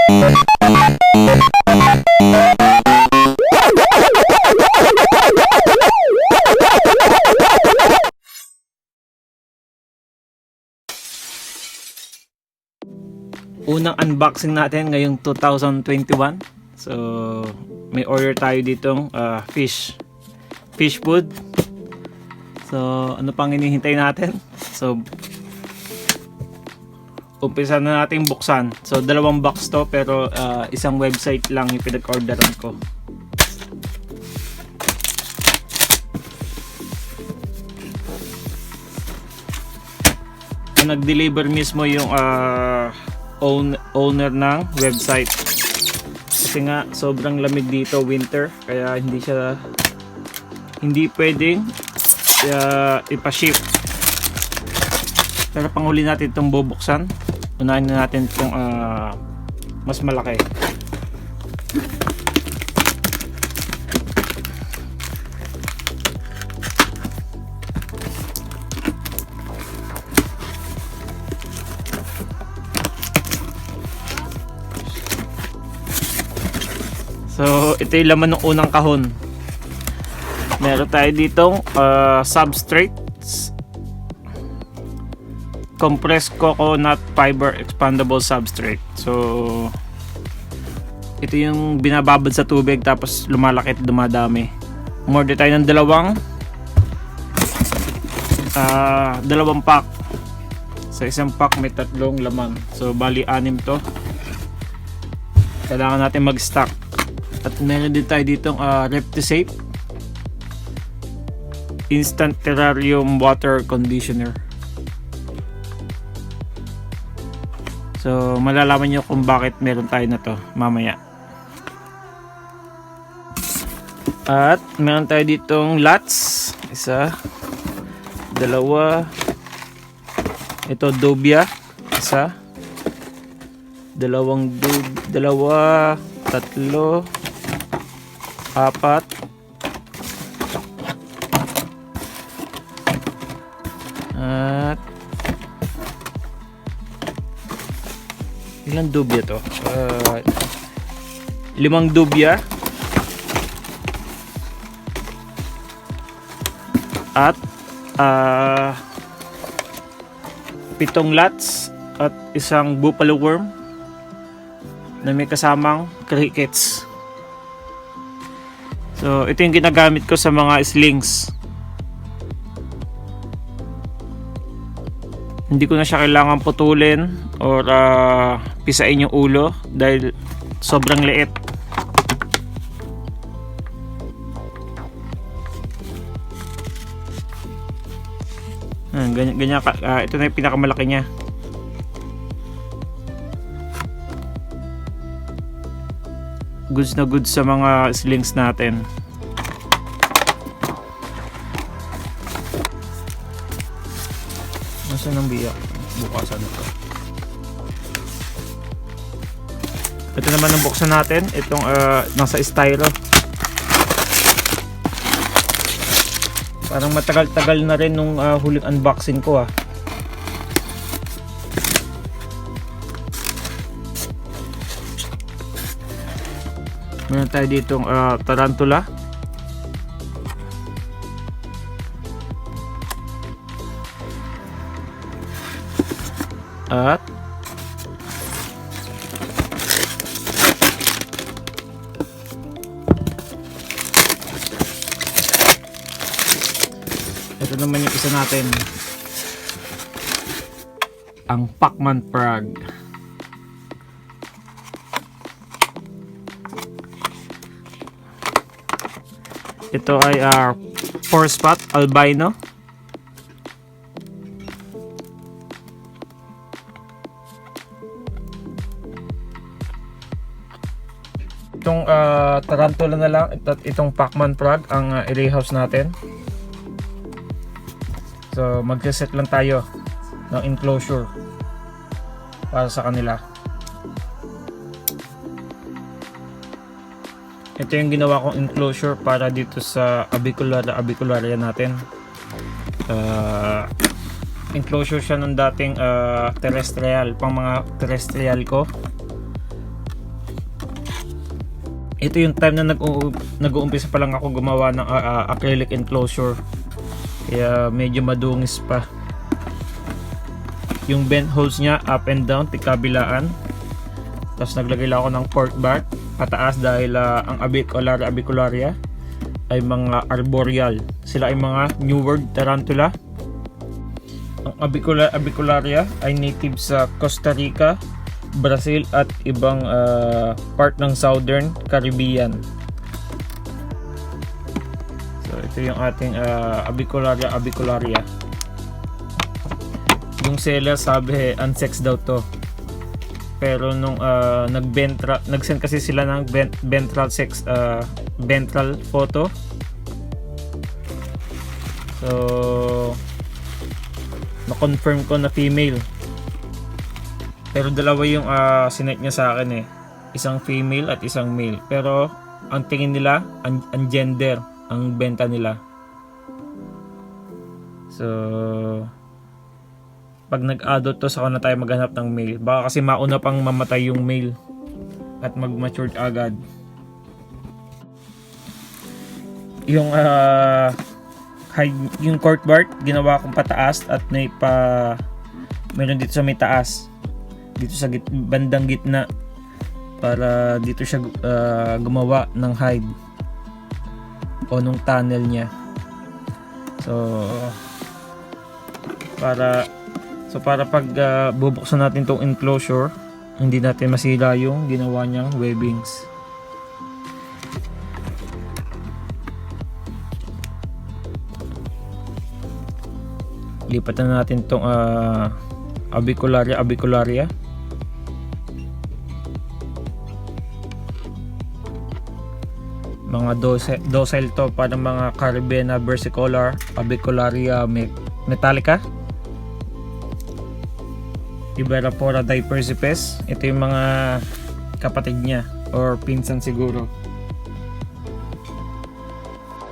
Unang unboxing natin ngayong 2021. So may order tayo ditong fish food. So ano pang hinihintay natin? So umpisa na natin buksan. So dalawang box to, pero isang website lang yung pinag-orderan ko. Nag-deliver mismo yung owner ng website, kasi nga sobrang lamig dito, winter, kaya hindi pwedeng ipa-ship. Pero panghuli natin itong bubuksan. Unahin na natin itong mas malaki. So ito yung laman ng unang kahon. Meron tayo ditong substrates, compressed coconut fiber expandable substrate. So ito yung binababad sa tubig tapos lumalaki at dumadami. Umorder tayo ng dalawang pack. Sa isang pack may 3 laman. So bali 6 to. Kailangan natin mag-stock. At meron din tayo ditong Reptisafe Instant Terrarium Water Conditioner. So malalaman nyo kung bakit meron tayo na to mamaya. At meron tayo ditong lots. Isa, dalawa. Ito Dobia. Isa, dalawa, tatlo, 4, at ilang dubya to? 5 dubya at 7 lots at isang buffalo worm na may kasamang crickets. So ito yung ginagamit ko sa mga slings. Hindi ko na siya kailangan putulin or pisain yung ulo dahil sobrang liit. Ganyan, ito na yung pinakamalaki niya. Goods na goods sa mga slings natin. Nasaan ang biyak? Bukasan ito. Ito naman ang buksan natin. Itong nasa styro. Parang matagal-tagal na rin nung huling unboxing ko . Meron tayo ditong tarantula. At ito naman yung isa natin. Ang Pacman frog. Ito ay 4-spot albino. Itong tarantula na lang at itong Pacman frog ang i-house natin. So mag-set lang tayo ng enclosure para sa kanila. Ito yung ginawa kong enclosure para dito sa abicularia natin. Enclosure siya ng dating terrestrial, pang mga terrestrial ko. ito yung time na nag-uumpisa pa lang ako gumawa ng acrylic enclosure, kaya medyo madungis pa yung vent holes nya, up and down, tigkabilaan. Tapos naglagay lang ako ng cork bark pataas dahil ang abicularia ay mga arboreal, sila ay mga New World tarantula. Ang abicularia ay native sa Costa Rica, Brazil at ibang part ng Southern Caribbean. So ito yung ating abicularia. Yung seller sabi unsex daw to, pero nung nag-send kasi sila ng ventral photo, so na-confirm ko na female. Pero dalawa yung sinet niya sa akin isang female at isang male, pero ang tingin nila ang gender ang benta nila. So pag nag-adult to, saka na tayo maghanap ng male, baka kasi mauna pang mamatay yung male at mag-mature agad. Yung yung cork bark ginawa kong pataas at meron dito sa may taas, dito sa bandang gitna, para dito siya gumawa ng hide o nung tunnel niya. So para pag bubuksan natin tong enclosure, hindi natin masira yung ginawa niyang webbings. Lipat na natin tong abicularia. Mga docile to, para mga Caribena versicolor, abicularia metallica, Iberapora dipersipes. Ito yung mga kapatid niya or pinsan siguro.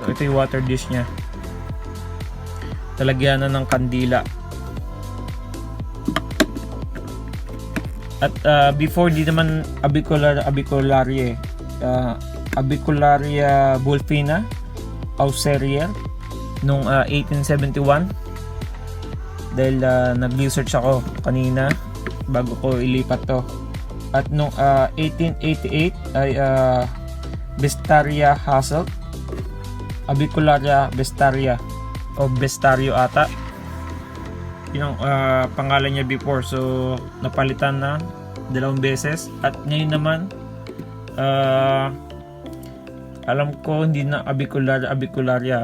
So, ito yung water dish niya, talagyan na ng kandila. At before, di naman abicularia bulfina auxerier nung 1871, dahil nag-research ako kanina bago ko ilipat to. At nung 1888 ay Bestaria Hassel, Abicularia Bestaria o Bestario ata yung pangalan niya before. So napalitan na 2 beses, at ngayon naman alam ko hindi na abicularia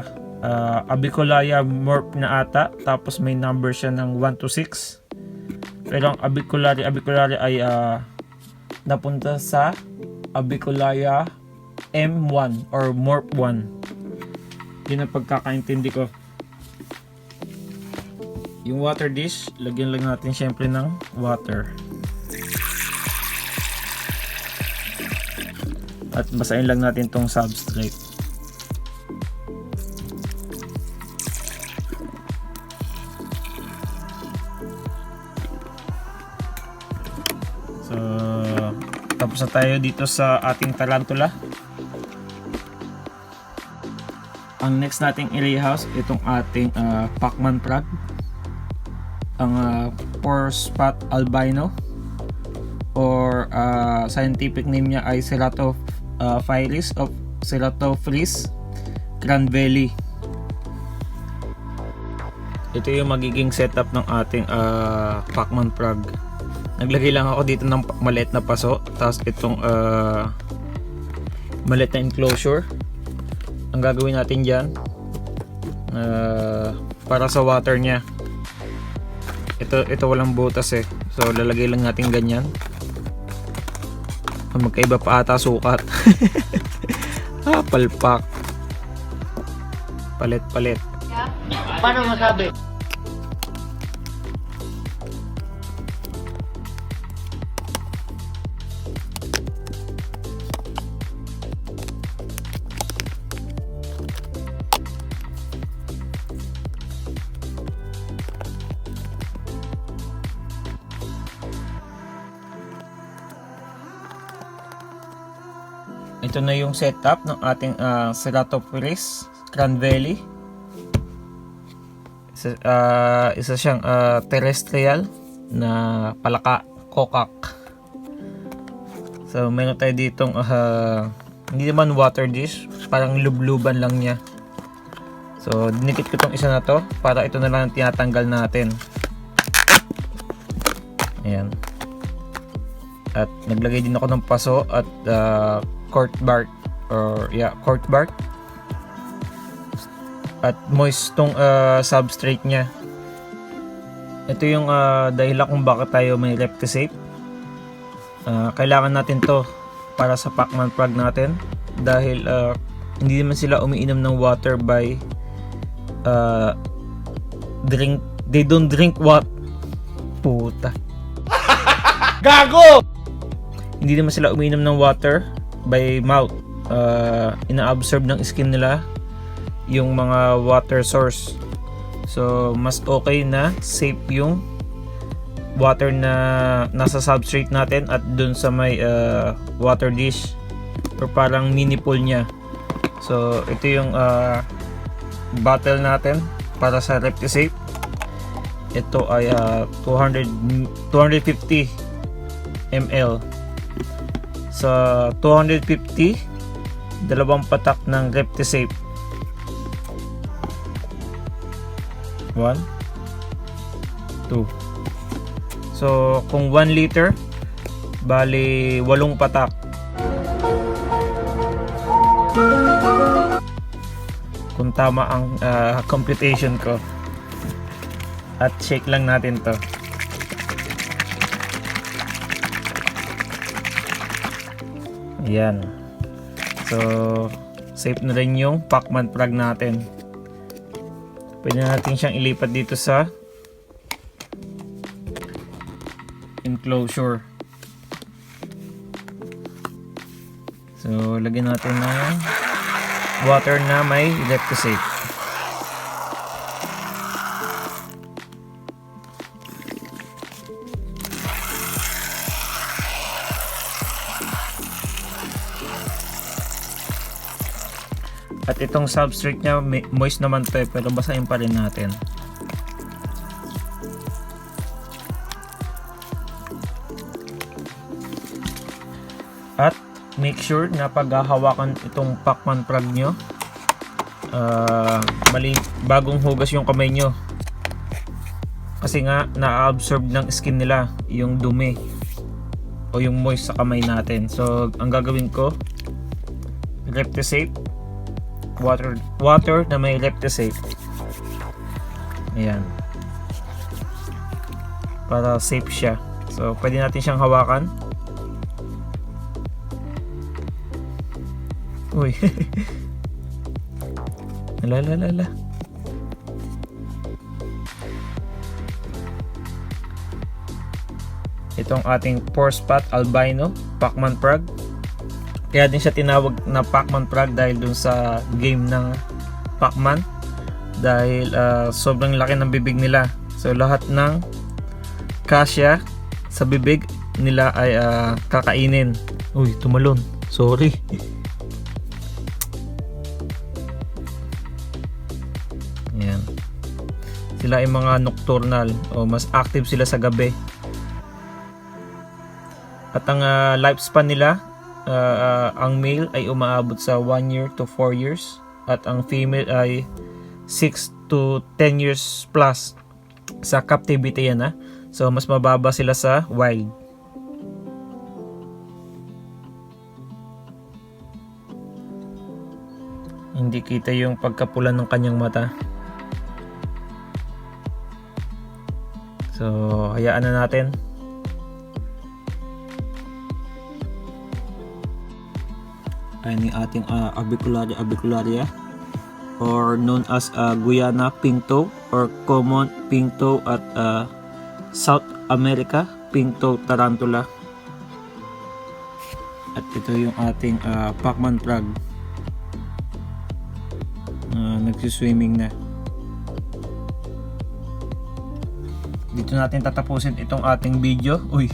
morph na ata, tapos may number siya ng 1 to 6, pero ang abicularia ay napunta sa abicularia M1 or morph 1. Yun ang pagkakaintindi ko. Yung water dish, lagyan lang natin syempre ng water at basahin lang natin tong substrate. So tapos na tayo dito sa ating tarantula. Ang next nating i-rehouse itong ating Pacman frog, ang 4-spot albino, or scientific name niya ay Ceratophrys cranvelli. Ito yung magiging setup ng ating Pacman frog. Naglagay lang ako dito ng maliit na paso, tapos itong maliit na enclosure. Ang gagawin natin dyan para sa water niya, ito walang butas so lalagay lang natin ganyan. Magkaiba pa ata sukat. Palpak, palit. Paano masabi? ito na yung setup ng ating Ceratophilus cranvelli. Isa siyang terrestrial na palaka, kokak. So meron tayo ditong hindi naman water dish, parang lubluban lang niya. So dinikit ko tong isa na to para ito na lang ang tinatanggal natin. Ayan. At naglagay din ako ng paso at cork bark at moist tong substrate nya. Ito yung dahilan kung bakit tayo may rectisape. Kailangan natin to para sa Pacman plug natin dahil hindi naman sila umiinom ng water by they don't drink what puta gago, hindi naman sila umiinom ng water by mouth. Ina-absorb ng skin nila yung mga water source. So mas okay na safe yung water na nasa substrate natin at dun sa may water dish or parang mini pool nya. So ito yung bottle natin para sa rectisape. Ito ay 250 ml. Sa 250, dalawang patak ng rectisape. 1 2. So kung 1 liter, bali 8 patak. Kung tama ang computation ko. At shake lang natin to. Ayan. So safe na rin yung Pacman plug natin. Pwede natin siyang ilipat dito sa enclosure. So lagyan natin ng water na may rectisape. At itong substrate niya moist naman to pero basahin pa rin natin. At make sure na paghahawakan itong Pacman plug nyo, bagong hugas yung kamay nyo. Kasi nga na-absorb ng skin nila yung dumi o yung moist sa kamay natin. So ang gagawin ko, rectisape, water na may rectisape. Ayan. Para safe siya. So pwede natin siyang hawakan. Uy. Lalalala. Itong ating 4-spot albino Pacman plug. Kaya din siya tinawag na Pacman plug dahil dun sa game ng Pacman. Dahil sobrang laki ng bibig nila. So lahat ng kasya sa bibig nila ay kakainin. Uy, tumalon. Sorry. Ayan. Sila ay mga nocturnal o mas active sila sa gabi. At ang lifespan nila, ang male ay umaabot sa 1 year to 4 years at ang female ay 6 to 10 years plus sa captivity yan so mas mababa sila sa wild. Hindi kita yung pagkapula ng kanyang mata, so hayaan na natin. Ayan yung ating avicularia or known as Guyana pink toe or common pink toe at South America pink toe tarantula. At ito yung ating Pacman plug. Nagsiswimming na. Dito natin tatapusin itong ating video. Uy.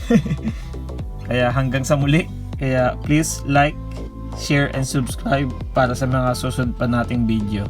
Kaya hanggang sa muli. Kaya please like, share, and subscribe para sa mga susunod pa nating video.